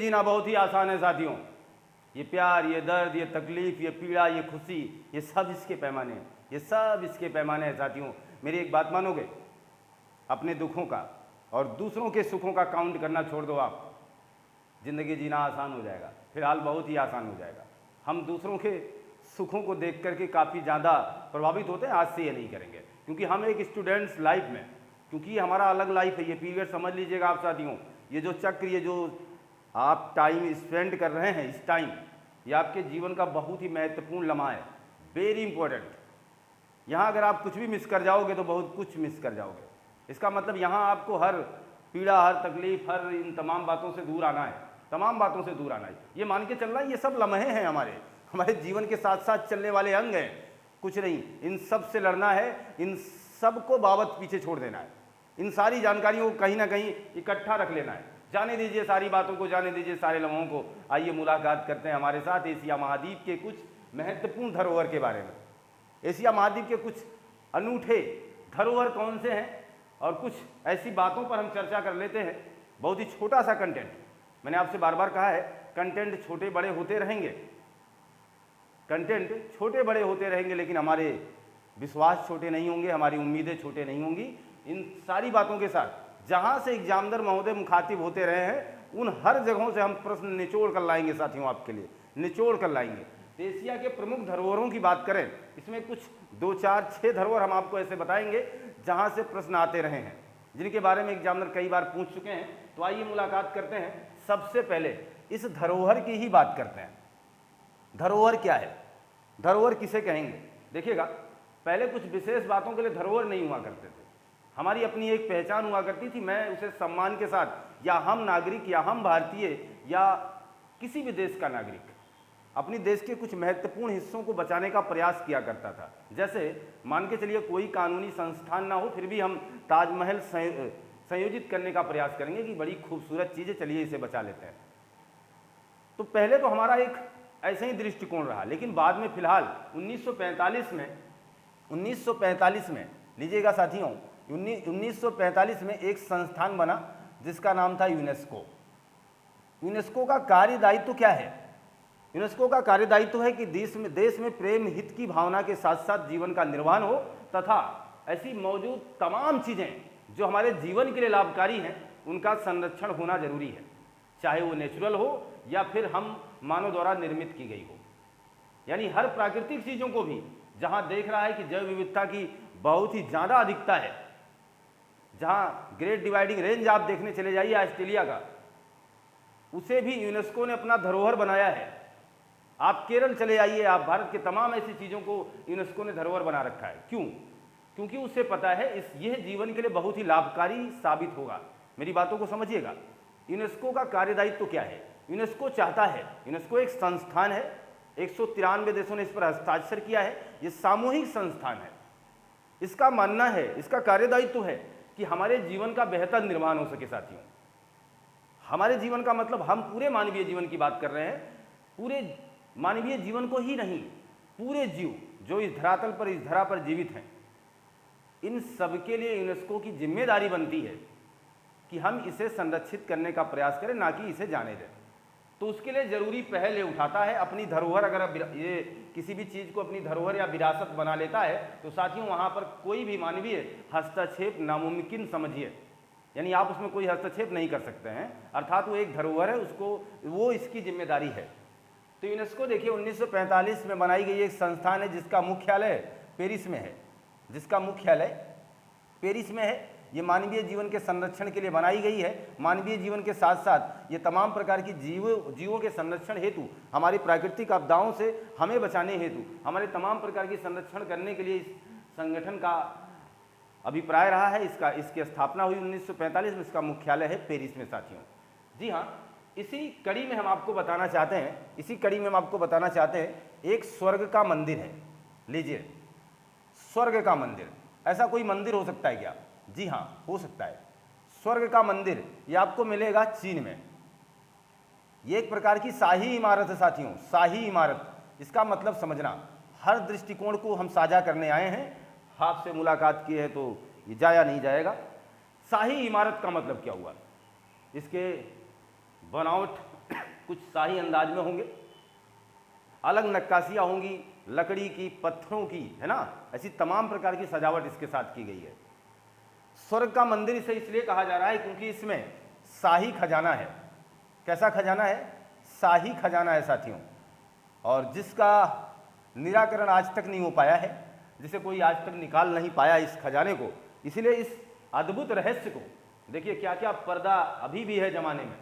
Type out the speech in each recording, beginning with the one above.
जीना बहुत ही आसान है साथियों। ये प्यार, ये दर्द, ये तकलीफ, ये पीड़ा, ये खुशी, ये सब इसके पैमाने हैं, ये सब इसके पैमाने हैं साथियों। मेरी एक बात मानोगे, अपने दुखों का और दूसरों के सुखों का काउंट करना छोड़ दो आप, ज़िंदगी जीना आसान हो जाएगा, फिलहाल बहुत ही आसान हो जाएगा। हम दूसरों के सुखों को देख करके काफ़ी ज़्यादा प्रभावित होते हैं, आज से ये नहीं करेंगे, क्योंकि हम एक स्टूडेंट्स लाइफ में, क्योंकि ये हमारा अलग लाइफ है, ये पीरियड समझ लीजिएगा आप साथियों। ये जो चक्र, ये जो आप टाइम स्पेंड कर रहे हैं, इस टाइम, ये आपके जीवन का बहुत ही महत्वपूर्ण लम्हा है, वेरी इंपॉर्टेंट। यहाँ अगर आप कुछ भी मिस कर जाओगे तो बहुत कुछ मिस कर जाओगे। इसका मतलब यहाँ आपको हर पीड़ा, हर तकलीफ, हर इन तमाम बातों से दूर आना है, तमाम बातों से दूर आना है। ये मान के चलना, ये सब लम्हे हैं हमारे जीवन के साथ साथ चलने वाले अंग हैं, कुछ नहीं। इन सब से लड़ना है, इन सब को बाबत पीछे छोड़ देना है, इन सारी जानकारियों को कहीं ना कहीं इकट्ठा रख लेना है। जाने दीजिए सारी बातों को, जाने दीजिए सारे लम्हों को। आइए मुलाकात करते हैं हमारे साथ एशिया महाद्वीप के कुछ महत्वपूर्ण धरोहर के बारे में। एशिया महाद्वीप के कुछ अनूठे धरोहर कौन से हैं, और कुछ ऐसी बातों पर हम चर्चा कर लेते हैं। बहुत ही छोटा सा कंटेंट, मैंने आपसे बार बार कहा है, कंटेंट छोटे बड़े होते रहेंगे, कंटेंट छोटे बड़े होते रहेंगे, लेकिन हमारे विश्वास छोटे नहीं होंगे, हमारी उम्मीदें छोटे नहीं होंगी। इन सारी बातों के साथ जहाँ से एग्जामिनर महोदय मुखातिब होते रहे हैं, उन हर जगहों से हम प्रश्न निचोड़ कर लाएंगे साथियों, आपके लिए निचोड़ कर लाएंगे। तो एशिया के प्रमुख धरोहरों की बात करें, इसमें कुछ 2, 4, 6 धरोहर हम आपको ऐसे बताएंगे जहाँ से प्रश्न आते रहे हैं, जिनके बारे में एग्जामिनर कई बार पूछ चुके हैं। तो आइए मुलाकात करते हैं। सबसे पहले इस धरोहर की ही बात करते हैं। धरोहर क्या है, धरोहर किसे कहेंगे? देखिएगा, पहले कुछ विशेष बातों के लिए धरोहर नहीं हुआ करते थे, हमारी अपनी एक पहचान हुआ करती थी। मैं उसे सम्मान के साथ, या हम नागरिक, या हम भारतीय, या किसी भी देश का नागरिक अपनी देश के कुछ महत्वपूर्ण हिस्सों को बचाने का प्रयास किया करता था। जैसे मान के चलिए कोई कानूनी संस्थान ना हो, फिर भी हम ताजमहल संयोजित करने का प्रयास करेंगे कि बड़ी खूबसूरत चीज़ें, चलिए इसे बचा लेते हैं। तो पहले तो हमारा एक ऐसे ही दृष्टिकोण रहा, लेकिन बाद में फिलहाल 1945 में लीजिएगा साथियों, 1945 में एक संस्थान बना जिसका नाम था यूनेस्को। यूनेस्को का कार्यदायित्व क्या है? यूनेस्को का कार्यदायित्व है कि देश में प्रेम हित की भावना के साथ साथ जीवन का निर्वहन हो, तथा ऐसी मौजूद तमाम चीज़ें जो हमारे जीवन के लिए लाभकारी हैं, उनका संरक्षण होना जरूरी है, चाहे वो नेचुरल हो या फिर हम मानव द्वारा निर्मित की गई हो। यानी हर प्राकृतिक चीज़ों को भी, जहाँ देख रहा है कि जैव विविधता की बहुत ही ज़्यादा अधिकता है, जहाँ ग्रेट डिवाइडिंग रेंज आप देखने चले जाइए ऑस्ट्रेलिया का, उसे भी यूनेस्को ने अपना धरोहर बनाया है। आप केरल चले आइए, आप भारत के तमाम ऐसी चीज़ों को यूनेस्को ने धरोहर बना रखा है। क्यों? क्योंकि उसे पता है यह जीवन के लिए बहुत ही लाभकारी साबित होगा। मेरी बातों को समझिएगा। यूनेस्को का कार्यदायित्व क्या है? यूनेस्को चाहता है, यूनेस्को एक संस्थान है, 193 देशों ने इस पर हस्ताक्षर किया है, ये सामूहिक संस्थान है। इसका मानना है, इसका कार्यदायित्व है कि हमारे जीवन का बेहतर निर्माण हो सके साथियों। हमारे जीवन का मतलब हम पूरे मानवीय जीवन की बात कर रहे हैं, पूरे मानवीय जीवन को ही नहीं, पूरे जीव जो इस धरातल पर, इस धरा पर जीवित हैं, इन सबके लिए यूनेस्को की जिम्मेदारी बनती है कि हम इसे संरक्षित करने का प्रयास करें, ना कि इसे जाने दें। तो उसके लिए जरूरी पहल ये उठाता है। अपनी धरोहर, अगर ये किसी भी चीज़ को अपनी धरोहर या विरासत बना लेता है, तो साथियों वहाँ पर कोई भी मानवीय हस्तक्षेप नामुमकिन समझिए। यानी आप उसमें कोई हस्तक्षेप नहीं कर सकते हैं, अर्थात वो एक धरोहर है, उसको वो इसकी जिम्मेदारी है। तो यूनेस्को देखिए 1945 में बनाई गई एक संस्थान है जिसका मुख्यालय पेरिस में है, जिसका मुख्यालय पेरिस में है। ये मानवीय जीवन के संरक्षण के लिए बनाई गई है। मानवीय जीवन के साथ साथ ये तमाम प्रकार की जीवों के संरक्षण हेतु, हमारी प्राकृतिक आपदाओं से हमें बचाने हेतु, हमारे तमाम प्रकार की संरक्षण करने के लिए इस संगठन का अभिप्राय रहा है। इसकी स्थापना हुई 1945 में। इसका मुख्यालय है पेरिस में साथियों। जी हाँ, इसी कड़ी में हम आपको बताना चाहते हैं, एक स्वर्ग का मंदिर है। लीजिए, स्वर्ग का मंदिर, ऐसा कोई मंदिर हो सकता है क्या? जी हाँ, हो सकता है। स्वर्ग का मंदिर ये आपको मिलेगा चीन में। ये एक प्रकार की शाही इमारत है साथियों, शाही इमारत। इसका मतलब समझना, हर दृष्टिकोण को हम साझा करने आए हैं। आपसे मुलाकात की है तो ये जाया नहीं जाएगा। शाही इमारत का मतलब क्या हुआ? इसके बनावट कुछ शाही अंदाज में होंगे, अलग नक्काशियाँ होंगी लकड़ी की, पत्थरों की, है ना, ऐसी तमाम प्रकार की सजावट इसके साथ की गई है। स्वर्ग का मंदिर इसे इसलिए कहा जा रहा है क्योंकि इसमें शाही खजाना है। कैसा खजाना है? शाही खजाना है साथियों, और जिसका निराकरण आज तक नहीं हो पाया है, जिसे कोई आज तक निकाल नहीं पाया इस खजाने को। इसलिए इस अद्भुत रहस्य को देखिए, क्या क्या पर्दा अभी भी है जमाने में,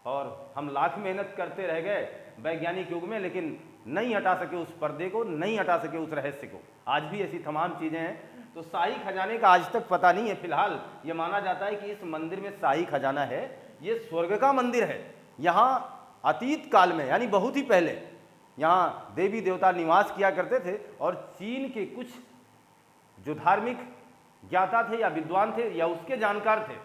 और हम लाख मेहनत करते रह गए वैज्ञानिक युग में, लेकिन नहीं हटा सके उस पर्दे को, नहीं हटा सके उस रहस्य को। आज भी ऐसी तमाम चीज़ें हैं। तो शाही खजाने का आज तक पता नहीं है। फिलहाल ये माना जाता है कि इस मंदिर में शाही खजाना है। ये स्वर्ग का मंदिर है। यहाँ अतीत काल में, यानी बहुत ही पहले, यहाँ देवी देवता निवास किया करते थे, और चीन के कुछ जो धार्मिक ज्ञाता थे या विद्वान थे या उसके जानकार थे,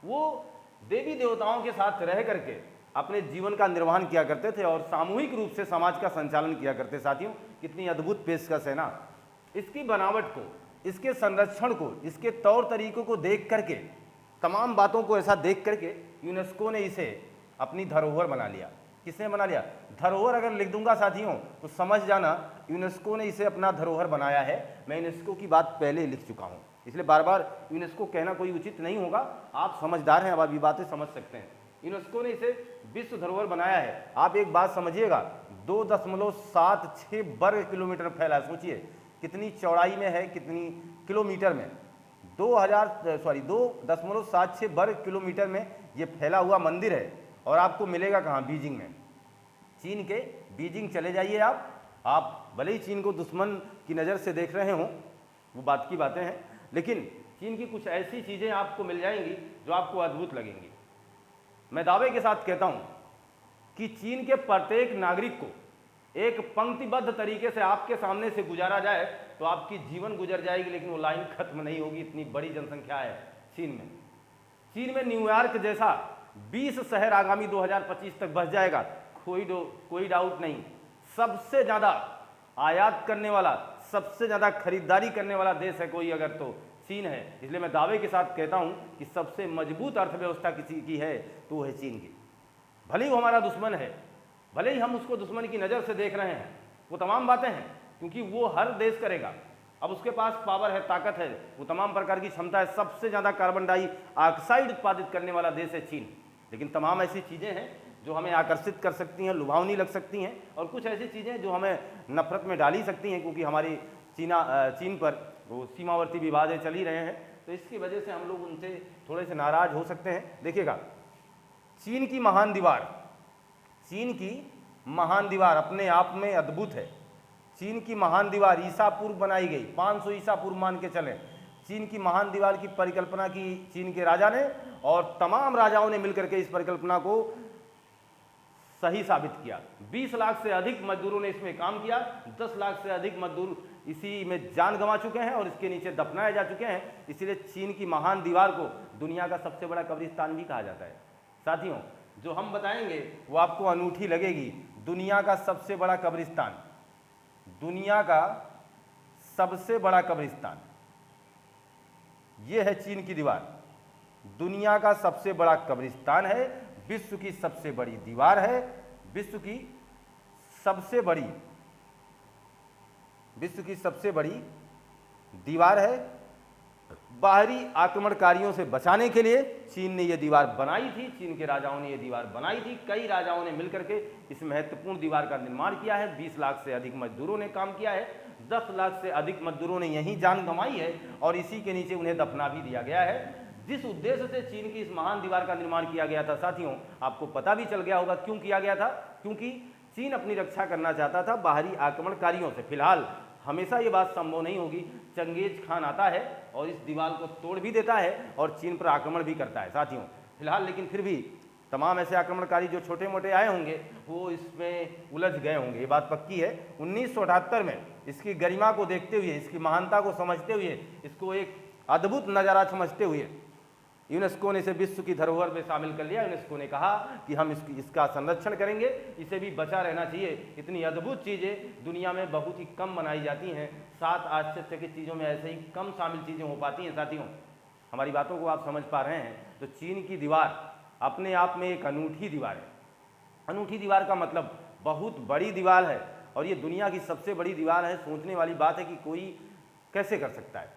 वो देवी देवताओं के साथ रह करके अपने जीवन का निर्वहन किया करते थे और सामूहिक रूप से समाज का संचालन किया करते। साथियों, कितनी अद्भुत पेशकश है ना। इसकी बनावट को, इसके संरक्षण को, इसके तौर तरीकों को देख करके, तमाम बातों को ऐसा देख करके यूनेस्को ने इसे अपनी धरोहर बना लिया। किसने बना लिया? धरोहर अगर लिख दूंगा साथियों तो समझ जाना यूनेस्को ने इसे अपना धरोहर बनाया है। मैं यूनेस्को की बात पहले लिख चुका हूँ, इसलिए बार बार यूनेस्को कहना कोई उचित नहीं होगा। आप समझदार हैं, अब अभी बातें समझ सकते हैं। यूनेस्को ने इसे विश्व धरोहर बनाया है। आप एक बात समझिएगा, 2.76 वर्ग किलोमीटर फैला है। सोचिए कितनी चौड़ाई में है, कितनी किलोमीटर में, 2.76 वर्ग किलोमीटर में ये फैला हुआ मंदिर है। और आपको मिलेगा कहाँ? बीजिंग में। चीन के बीजिंग चले जाइए आप भले ही चीन को दुश्मन की नज़र से देख रहे हों, वो बात की बातें हैं, लेकिन चीन की कुछ ऐसी चीज़ें आपको मिल जाएंगी जो आपको अद्भुत लगेंगी। मैं दावे के साथ कहता हूँ कि चीन के प्रत्येक नागरिक को एक पंक्तिबद्ध तरीके से आपके सामने से गुजारा जाए तो आपकी जीवन गुजर जाएगी, लेकिन वो लाइन खत्म नहीं होगी। इतनी बड़ी जनसंख्या है चीन में। चीन में न्यूयॉर्क जैसा 20 शहर आगामी 2025 तक बस जाएगा, कोई डाउट नहीं। सबसे ज़्यादा आयात करने वाला, सबसे ज़्यादा खरीदारी करने वाला देश है कोई अगर तो चीन है। इसलिए मैं दावे के साथ कहता हूं कि सबसे मजबूत अर्थव्यवस्था किसी की है तो वो है चीन की। भले ही वो हमारा दुश्मन है, भले ही हम उसको दुश्मन की नज़र से देख रहे हैं, वो तमाम बातें हैं, क्योंकि वो हर देश करेगा। अब उसके पास पावर है, ताकत है, वो तमाम प्रकार की क्षमता है। सबसे ज़्यादा कार्बन डाइऑक्साइड उत्पादित करने वाला देश है चीन। लेकिन तमाम ऐसी चीज़ें हैं जो हमें आकर्षित कर सकती हैं, लुभावनी लग सकती हैं, और कुछ ऐसी चीज़ें जो हमें नफरत में डाल ही सकती हैं, क्योंकि हमारी चीन पर वो सीमावर्ती विवादें चल ही रहे हैं। तो इसकी वजह से हम लोग उनसे थोड़े से नाराज हो सकते हैं। देखिएगा, चीन की महान दीवार अपने आप में अद्भुत है। चीन की महान दीवार ईसा पूर्व बनाई गई, 500 ईसा पूर्व मान के चलें। चीन की महान दीवार की परिकल्पना की चीन के राजा ने, और तमाम राजाओं ने मिलकर के इस परिकल्पना को सही साबित किया। 20 लाख से अधिक मजदूरों ने इसमें काम किया। 10 लाख से अधिक मजदूर इसी में जान गंवा चुके हैं और इसके नीचे दफनाए जा चुके हैं। इसलिए चीन की महान दीवार को दुनिया का सबसे बड़ा कब्रिस्तान भी कहा जाता है। साथियों, जो हम बताएंगे वो आपको अनूठी लगेगी। दुनिया का सबसे बड़ा कब्रिस्तान, दुनिया का सबसे बड़ा कब्रिस्तान, ये है चीन की दीवार। दुनिया का सबसे बड़ा कब्रिस्तान है, विश्व की सबसे बड़ी दीवार है, विश्व की सबसे बड़ी दीवार है। बाहरी आक्रमणकारियों से बचाने के लिए चीन ने यह दीवार बनाई थी, चीन के राजाओं ने यह दीवार बनाई थी। कई राजाओं ने मिलकर के इस महत्वपूर्ण दीवार का निर्माण किया है। 20 लाख से अधिक मजदूरों ने काम किया है। 10 लाख से अधिक मजदूरों ने यहीं जान गंवाई है और इसी के नीचे उन्हें दफना भी दिया गया है। जिस उद्देश्य से चीन की इस महान दीवार का निर्माण किया गया था साथियों, आपको पता भी चल गया होगा क्यों किया गया था। क्योंकि चीन अपनी रक्षा करना चाहता था बाहरी आक्रमणकारियों से। फिलहाल हमेशा ये बात संभव नहीं होगी। चंगेज खान आता है और इस दीवार को तोड़ भी देता है और चीन पर आक्रमण भी करता है साथियों। फिलहाल लेकिन फिर भी तमाम ऐसे आक्रमणकारी जो छोटे मोटे आए होंगे वो इसमें उलझ गए होंगे, ये बात पक्की है। 1978 में इसकी गरिमा को देखते हुए, इसकी महानता को समझते हुए, इसको एक अद्भुत नज़ारा समझते हुए यूनेस्को ने इसे विश्व की धरोहर में शामिल कर लिया। यूनेस्को ने कहा कि हम इसका संरक्षण करेंगे, इसे भी बचा रहना चाहिए। इतनी अद्भुत चीज़ें दुनिया में बहुत ही कम बनाई जाती हैं। 7 आश्चर्यचकित चीज़ों में ऐसे ही कम शामिल चीज़ें हो पाती हैं साथियों। हमारी बातों को आप समझ पा रहे हैं। तो चीन की दीवार अपने आप में एक अनूठी दीवार है। अनूठी दीवार का मतलब बहुत बड़ी दीवार है और ये दुनिया की सबसे बड़ी दीवार है। सोचने वाली बात है कि कोई कैसे कर सकता है,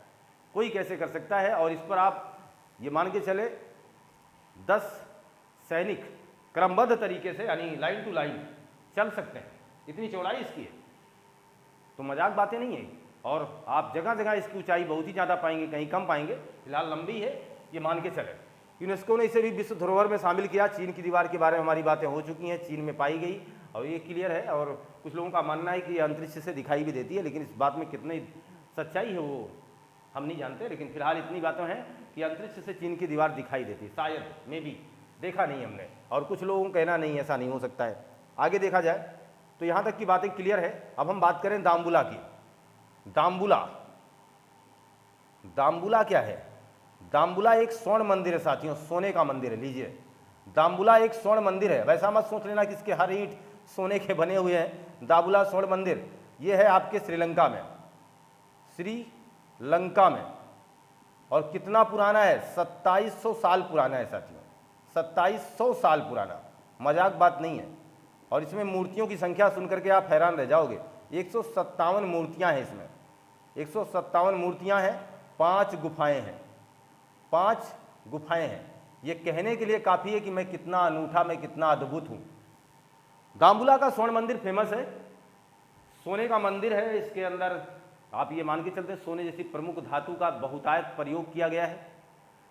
कोई कैसे कर सकता है। और इस पर आप ये मान के चले 10 सैनिक क्रमबद्ध तरीके से यानी लाइन टू लाइन चल सकते हैं, इतनी चौड़ाई इसकी है, तो मजाक बातें नहीं है। और आप जगह जगह इसकी ऊंचाई बहुत ही ज़्यादा पाएंगे, कहीं कम पाएंगे, फिलहाल लंबी है, ये मान के चले। यूनेस्को ने इसे भी विश्व धरोहर में शामिल किया। चीन की दीवार के बारे में हमारी बातें हो चुकी हैं, चीन में पाई गई और ये क्लियर है। और कुछ लोगों का मानना है कि ये अंतरिक्ष से दिखाई भी देती है, लेकिन इस बात में कितनी सच्चाई है वो हम नहीं जानते। लेकिन फिलहाल इतनी बातें हैं कि अंतरिक्ष से चीन की दीवार दिखाई देती है, शायद मे भी, देखा नहीं हमने। और कुछ लोगों का कहना नहीं, ऐसा नहीं हो सकता है। आगे देखा जाए तो यहाँ तक की बातें क्लियर है। अब हम बात करें दाम्बुला की। दाम्बुला, दाम्बुला क्या है? दाम्बुला एक स्वर्ण मंदिर है साथियों, सोने का मंदिर है। लीजिए, दाम्बुला एक स्वर्ण मंदिर है। वैसा मत सोच लेना कि इसके हर ईंट सोने के बने हुए हैं। दाम्बुला स्वर्ण मंदिर ये है आपके श्रीलंका में, श्रीलंका में। और कितना पुराना है? 2700 साल पुराना है साथियों, 2700 साल पुराना, मजाक बात नहीं है। और इसमें मूर्तियों की संख्या सुनकर के आप हैरान रह जाओगे। 157 मूर्तियां हैं इसमें, 157 मूर्तियां हैं, 5 गुफाएं हैं, 5 गुफाएं हैं। ये कहने के लिए काफ़ी है कि मैं कितना अनूठा, मैं कितना अद्भुत हूँ। दाम्बुला का स्वर्ण मंदिर फेमस है, सोने का मंदिर है। इसके अंदर आप ये मान के चलते सोने जैसी प्रमुख धातु का बहुतायत प्रयोग किया गया है।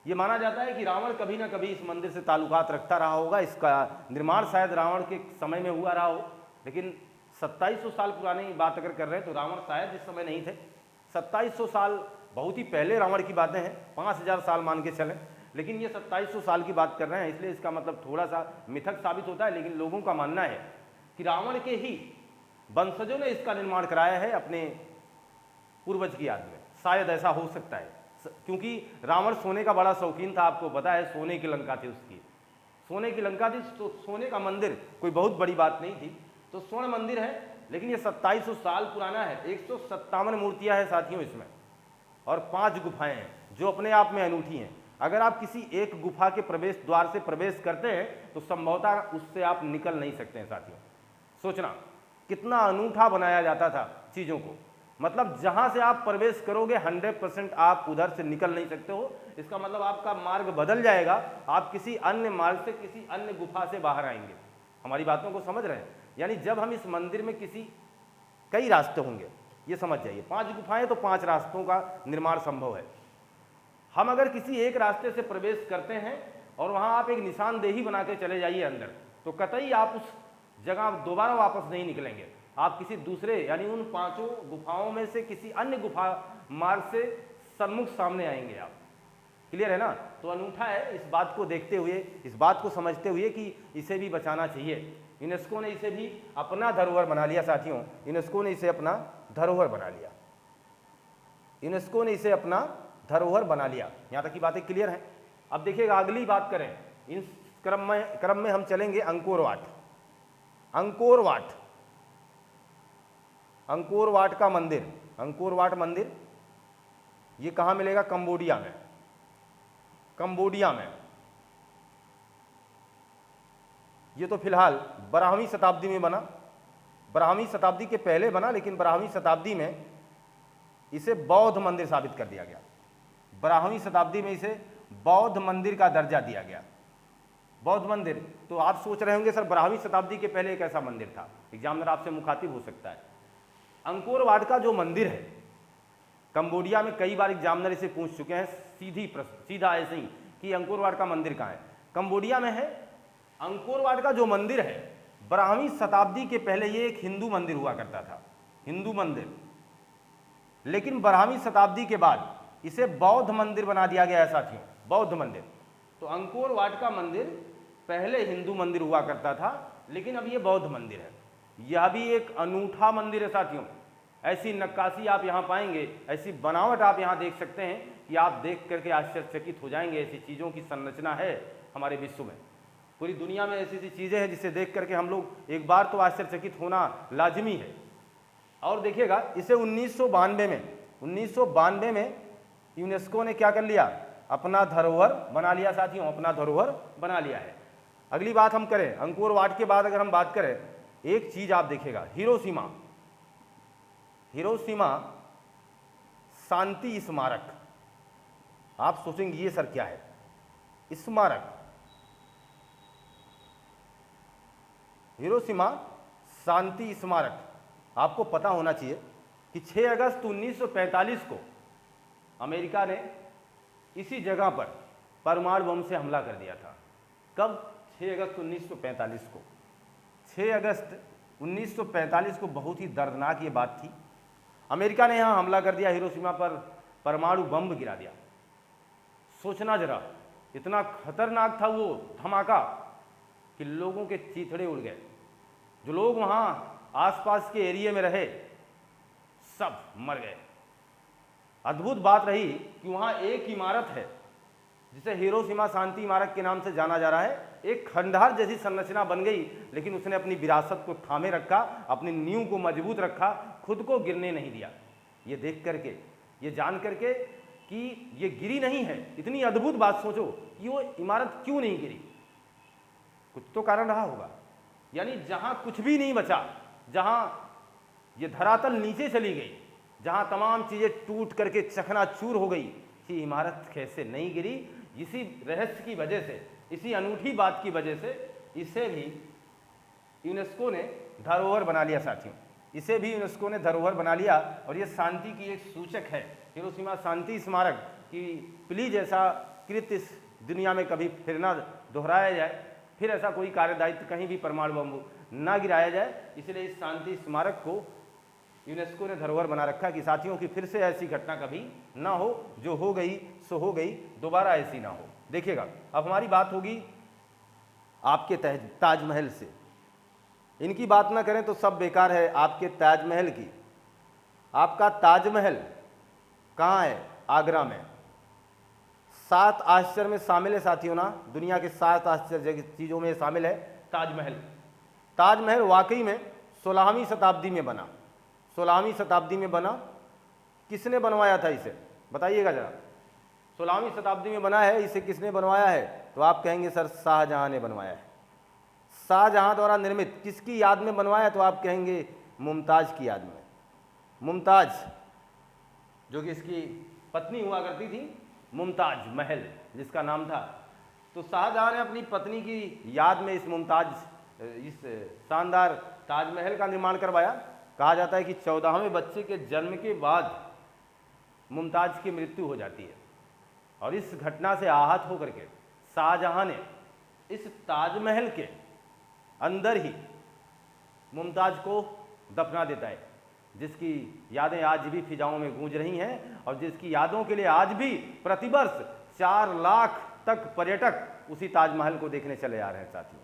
ये माना जाता है कि रावण कभी ना कभी इस मंदिर से ताल्लुकात रखता रहा होगा। इसका निर्माण शायद रावण के समय में हुआ रहा हो, लेकिन 2700 साल पुरानी बात अगर कर रहे हैं तो रावण शायद इस समय नहीं थे। 2700 साल बहुत ही पहले रावण की बातें हैं, 5000 साल मान के चलें, लेकिन ये 2700 साल की बात कर रहे हैं, इसलिए इसका मतलब थोड़ा सा मिथक साबित होता है। लेकिन लोगों का मानना है कि रावण के ही वंशजों ने इसका निर्माण कराया है अपने पूर्वज की याद में, शायद ऐसा हो सकता है। क्योंकि रावण सोने का बड़ा शौकीन था, आपको पता है, सोने की लंका थी उसकी, सोने की लंका थी, तो सोने का मंदिर कोई बहुत बड़ी बात नहीं थी। तो स्वर्ण मंदिर है, लेकिन ये 2700 साल पुराना है। 157 मूर्तियां हैं साथियों इसमें, और 5 गुफाएं हैं जो अपने आप में अनूठी हैं। अगर आप किसी एक गुफा के प्रवेश द्वार से प्रवेश करते हैं तो संभवतः उससे आप निकल नहीं सकते हैं साथियों। सोचना कितना अनूठा बनाया जाता था चीज़ों को, मतलब जहां से आप प्रवेश करोगे 100% आप उधर से निकल नहीं सकते हो। इसका मतलब आपका मार्ग बदल जाएगा, आप किसी अन्य मार्ग से किसी अन्य गुफा से बाहर आएंगे। हमारी बातों को समझ रहे हैं? यानी जब हम इस मंदिर में कई रास्ते होंगे, ये समझ जाइए। 5 गुफाएं तो 5 रास्तों का निर्माण संभव है। हम अगर किसी एक रास्ते से प्रवेश करते हैं और वहां आप एक निशानदेही बना के चले जाइए अंदर, तो कतई आप उस जगह दोबारा वापस नहीं निकलेंगे। आप किसी दूसरे यानी उन 5 गुफाओं में से किसी अन्य गुफा मार्ग से सम्मुख सामने आएंगे आप। क्लियर है ना? तो अनूठा है। इस बात को देखते हुए, इस बात को समझते हुए कि इसे भी बचाना चाहिए, यूनेस्को ने इसे भी अपना धरोहर बना लिया साथियों। यूनेस्को ने इसे अपना धरोहर बना लिया, यूनेस्को ने इसे अपना धरोहर बना लिया। यहाँ तक की बातें क्लियर हैं। अब देखिएगा, अगली बात करें, इन क्रम में हम चलेंगे Angkor Wat. Angkor Wat, Angkor Wat का मंदिर, अंकोर वाट मंदिर ये कहाँ मिलेगा? कंबोडिया में, कंबोडिया में। ये तो फिलहाल 12वीं शताब्दी में बना, 12वीं शताब्दी के पहले बना, लेकिन 12वीं शताब्दी में इसे बौद्ध मंदिर साबित कर दिया गया। 12वीं शताब्दी में इसे बौद्ध मंदिर का दर्जा दिया गया। बौद्ध मंदिर, तो आप सोच रहे होंगे सर 12वीं शताब्दी के पहले एक ऐसा मंदिर था। एग्जामिनर आपसे मुखातिब हो सकता है। अंकोर वाट का जो मंदिर है कंबोडिया में, कई बार एग्जामिनर इसे पूछ चुके हैं सीधा ऐसे ही कि अंकोर वाट का मंदिर कहाँ है? कंबोडिया में है। अंकोर वाट का जो मंदिर है 12वीं शताब्दी के पहले ये एक हिंदू मंदिर हुआ करता था, हिंदू मंदिर, लेकिन 12वीं शताब्दी के बाद इसे बौद्ध मंदिर बना दिया गया है साथियों, बौद्ध मंदिर। तो अंकोर वाट का मंदिर पहले हिंदू मंदिर हुआ करता था, लेकिन अब ये बौद्ध मंदिर है। यह भी एक अनूठा मंदिर है साथियों। ऐसी नक्काशी आप यहाँ पाएंगे, ऐसी बनावट आप यहाँ देख सकते हैं कि आप देख करके आश्चर्यचकित हो जाएंगे। ऐसी चीज़ों की संरचना है हमारे विश्व में, पूरी दुनिया में ऐसी ऐसी चीज़ें हैं जिसे देख करके हम लोग एक बार तो आश्चर्यचकित होना लाजमी है। और देखिएगा, इसे 1992 में यूनेस्को ने क्या कर लिया? अपना धरोहर बना लिया साथियों, अपना धरोहर बना लिया है। अगली बात हम करें अंकोर वाट के बाद, अगर हम बात करें, एक चीज आप देखिएगा, हिरोशिमा, हिरोशिमा शांति स्मारक। आप सोचेंगे ये सर क्या है? स्मारक, हिरोशिमा शांति स्मारक। आपको पता होना चाहिए कि 6 अगस्त 1945 को अमेरिका ने इसी जगह पर परमाणु बम से हमला कर दिया था। कब? 6 अगस्त 1945 को। 6 अगस्त 1945 को बहुत ही दर्दनाक ये बात थी। अमेरिका ने यहाँ हमला कर दिया, हिरोशिमा पर परमाणु बम गिरा दिया। सोचना जरा, इतना खतरनाक था वो धमाका कि लोगों के चीथड़े उड़ गए। जो लोग वहाँ आसपास के एरिया में रहे सब मर गए। अद्भुत बात रही कि वहाँ एक इमारत है जिसे हिरोशिमा शांति इमारत के नाम से जाना जा रहा है। एक खंडहर जैसी संरचना बन गई, लेकिन उसने अपनी विरासत को थामे रखा, अपनी नींव को मजबूत रखा, खुद को गिरने नहीं दिया। ये देख करके, ये जान करके कि ये गिरी नहीं है, इतनी अद्भुत बात सोचो कि वो इमारत क्यों नहीं गिरी। कुछ तो कारण रहा होगा। यानी जहां कुछ भी नहीं बचा, जहां ये धरातल नीचे चली गई, जहां तमाम चीजें टूट करके चकनाचूर हो गई, ये इमारत कैसे नहीं गिरी? इसी रहस्य की वजह से, इसी अनूठी बात की वजह से इसे भी यूनेस्को ने धरोहर बना लिया साथियों। इसे भी यूनेस्को ने धरोहर बना लिया और ये शांति की एक सूचक है, हिरोशिमा शांति स्मारक। कि प्लीज ऐसा कृत्य इस दुनिया में कभी फिर ना दोहराया जाए, फिर ऐसा कोई कार्यदायित्व कहीं भी परमाणु बम ना गिराया जाए। इसलिए इस शांति स्मारक को यूनेस्को ने धरोहर बना रखा कि साथियों की फिर से ऐसी घटना कभी ना हो, जो हो गई सो हो गई, दोबारा ऐसी ना हो। देखिएगा, अब हमारी बात होगी आपके ताजमहल से। इनकी बात ना करें तो सब बेकार है आपके ताजमहल की। आपका ताजमहल कहाँ है? आगरा में। 7 आश्चर्य में शामिल है साथियों ना, दुनिया के 7 आश्चर्य चीज़ों में शामिल है ताजमहल। ताजमहल वाकई में 16वीं शताब्दी में बना। 16वीं शताब्दी में बना। किसने बनवाया था इसे? बताइएगा जरा। 16वीं शताब्दी में बना है, इसे किसने बनवाया है? तो आप कहेंगे सर शाहजहां ने बनवाया है। शाहजहां द्वारा निर्मित। किसकी याद में बनवाया? तो आप कहेंगे मुमताज़ की याद में। मुमताज़ जो कि इसकी पत्नी हुआ करती थी, मुमताज़ महल जिसका नाम था। तो शाहजहां ने अपनी पत्नी की याद में इस इस शानदार ताजमहल का निर्माण करवाया। कहा जाता है कि 14वें बच्चे के जन्म के बाद मुमताज़ की मृत्यु हो जाती है और इस घटना से आहत होकर के शाहजहां ने इस ताजमहल के अंदर ही मुमताज़ को दफना देता है, जिसकी यादें आज भी फिजाओं में गूंज रही हैं और जिसकी यादों के लिए आज भी प्रतिवर्ष 4 लाख तक पर्यटक उसी ताजमहल को देखने चले आ रहे हैं साथियों।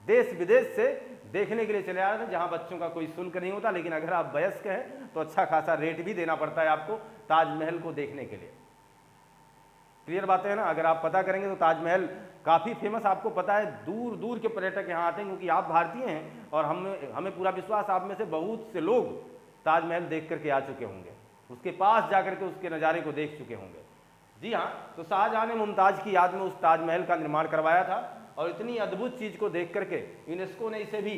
देश विदेश से देखने के लिए चले आ रहे हैं, जहां बच्चों का कोई शुल्क नहीं होता, लेकिन अगर आप वयस्क हैं तो अच्छा खासा रेट भी देना पड़ता है आपको ताजमहल को देखने के लिए। क्लियर बातें है ना? अगर आप पता करेंगे तो ताजमहल काफ़ी फेमस, आपको पता है दूर दूर के पर्यटक यहाँ आते हैं, क्योंकि आप भारतीय हैं और हमें पूरा विश्वास आप में से बहुत से लोग ताजमहल देख करके आ चुके होंगे, उसके पास जाकर के उसके नज़ारे को देख चुके होंगे। जी हाँ, तो शाहजहां ने मुमताज़ की याद में उस ताजमहल का निर्माण करवाया था और इतनी अद्भुत चीज़ को देख करके यूनेस्को ने इसे भी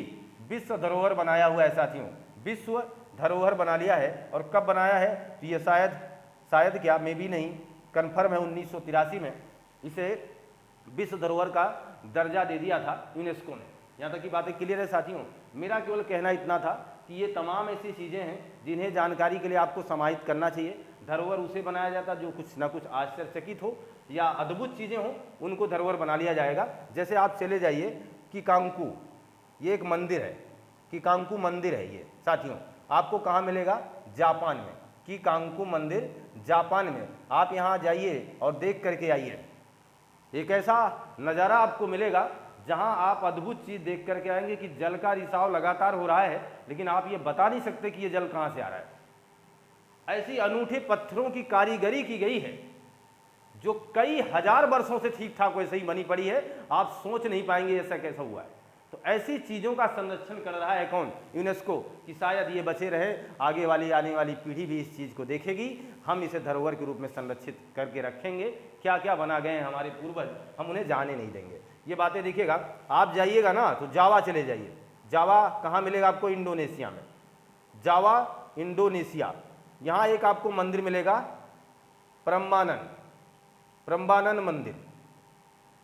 विश्व धरोहर बनाया हुआ है साथियों। विश्व धरोहर बना लिया है। और कब बनाया है? तो ये शायद क्या, मे भी नहीं, कन्फर्म है 1983 में इसे विश्व धरोहर का दर्जा दे दिया था यूनेस्को ने। यहाँ तक की बातें क्लियर है साथियों। मेरा केवल कहना इतना था कि ये तमाम ऐसी चीज़ें हैं जिन्हें जानकारी के लिए आपको समाहित करना चाहिए। धरोहर उसे बनाया जाता जो कुछ ना कुछ आश्चर्यचकित हो या अद्भुत चीज़ें हों, उनको धरोहर बना लिया जाएगा। जैसे आप चले जाइए किकांकू, ये एक मंदिर है, किकांकू मंदिर है ये साथियों। आपको कहाँ मिलेगा? जापान में। किकांकू मंदिर जापान में। आप यहाँ जाइए और देख करके आइए, एक ऐसा नज़ारा आपको मिलेगा जहाँ आप अद्भुत चीज़ देख करके आएंगे कि जल का रिसाव लगातार हो रहा है, लेकिन आप ये बता नहीं सकते कि ये जल कहाँ से आ रहा है। ऐसी अनूठे पत्थरों की कारीगरी की गई है जो कई हजार वर्षों से ठीक ठाक वैसे ही बनी पड़ी है। आप सोच नहीं पाएंगे ऐसा कैसा हुआ है। तो ऐसी चीज़ों का संरक्षण कर रहा है कौन? यूनेस्को, कि शायद ये बचे रहे, आगे वाली आने वाली पीढ़ी भी इस चीज़ को देखेगी। हम इसे धरोहर के रूप में संरक्षित करके रखेंगे। क्या क्या बना गए हैं हमारे पूर्वज, हम उन्हें जाने नहीं देंगे। ये बातें देखिएगा। आप जाइएगा ना तो जावा चले जाइए। जावा कहाँ मिलेगा आपको? इंडोनेशिया में। जावा इंडोनेशिया, यहाँ एक आपको मंदिर मिलेगा प्रम्बानन मंदिर,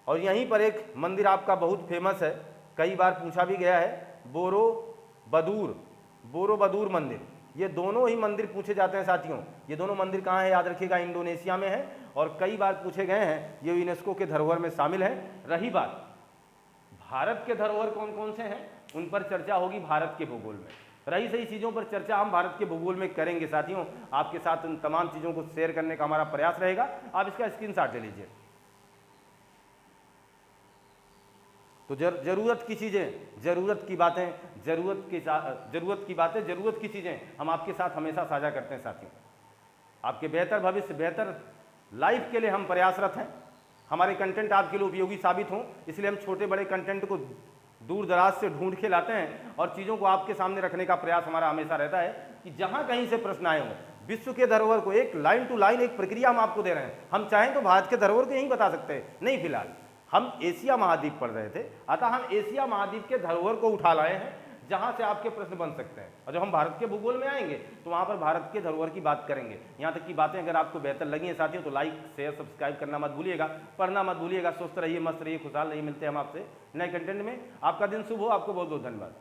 और यहीं पर एक मंदिर आपका बहुत फेमस है, कई बार पूछा भी गया है, बोरोबदूर मंदिर। ये दोनों ही मंदिर पूछे जाते हैं साथियों। ये दोनों मंदिर कहाँ है याद रखिएगा? इंडोनेशिया में है, और कई बार पूछे गए हैं, ये यूनेस्को के धरोहर में शामिल है। रही बात भारत के धरोहर कौन कौन से हैं, उन पर चर्चा होगी भारत के भूगोल में। रही सही चीज़ों पर चर्चा हम भारत के भूगोल में करेंगे साथियों। आपके साथ उन तमाम चीज़ों को शेयर करने का हमारा प्रयास रहेगा। आप इसका स्क्रीनशॉट ले लीजिए। तो जरूरत की चीज़ें, जरूरत की बातें, जरूरत की चीज़ें हम आपके साथ हमेशा साझा करते हैं साथियों। आपके बेहतर भविष्य, बेहतर लाइफ के लिए हम प्रयासरत हैं। हमारे कंटेंट आपके लिए उपयोगी साबित हों, इसलिए हम छोटे बड़े कंटेंट को दूर दराज से ढूंढ के लाते हैं और चीज़ों को आपके सामने रखने का प्रयास हमारा हमेशा रहता है कि जहां कहीं से प्रश्न आए हों, विश्व के धरोहर को एक लाइन टू लाइन एक प्रक्रिया हम आपको दे रहे हैं। हम चाहें तो भारत के धरोहर को यही बता सकते हैं, नहीं, फिलहाल हम एशिया महाद्वीप पढ़ रहे थे, अतः हम एशिया महाद्वीप के धरोहर को उठा लाए हैं जहां से आपके प्रश्न बन सकते हैं। और जब हम भारत के भूगोल में आएंगे तो वहां पर भारत के धरोहर की बात करेंगे। यहां तक की बातें अगर आपको बेहतर लगी हैं साथियों तो लाइक शेयर सब्सक्राइब करना मत भूलिएगा, पढ़ना मत भूलिएगा। स्वस्थ रहिए, मस्त रहिए, खुशहाल रहिए। मिलते हैं हम आपसे नए कंटेंट में। आपका दिन शुभ हो। आपको बहुत बहुत धन्यवाद।